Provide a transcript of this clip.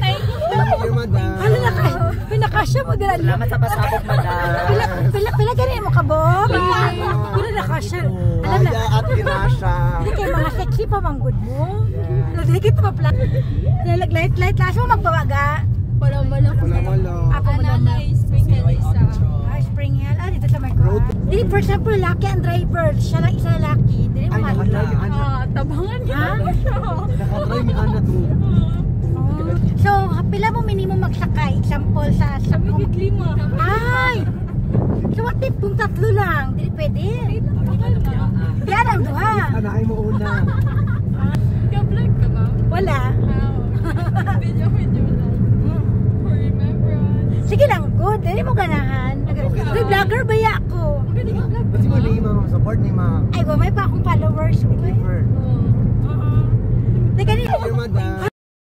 Thank you, madam. Ano na ka? Pinakasya mo dira. Salamat sa pasabog, madam. Pila ganyan mo kabog. Pila nakasya. Alam na. Kaya at kinasya. Hindi kayo mga sexy pa manggod mo. Hindi kita pa-plan. Light laso mo magpawaga. Wala. Ako mo naman. Spring Hill isa. Spring Hill. Dito sa may road. Dili, for example, lalaki ang driver. Siya lang isa lalaki. Dili mo nakadrive yung anak. Tabangan niya Ha? ako siya. Nakadrive yung anak mo. So, pila mo minimum magsakay? Example sa... Kami higit 5. Ay! So, what if kung 3 lang? Dili pwede. Yan ang duha. Anakay mo una. Ka-vlog ka ba? Wala. Video lang. For remembrance. Sige lang, good. Dili mo ganahan. May vlogger ba ya ako? Magaling ka vlog. Kasi mo na yung mga support ni mga Ay, may pa akong followers. Clipper. Teka, Thank you, madam.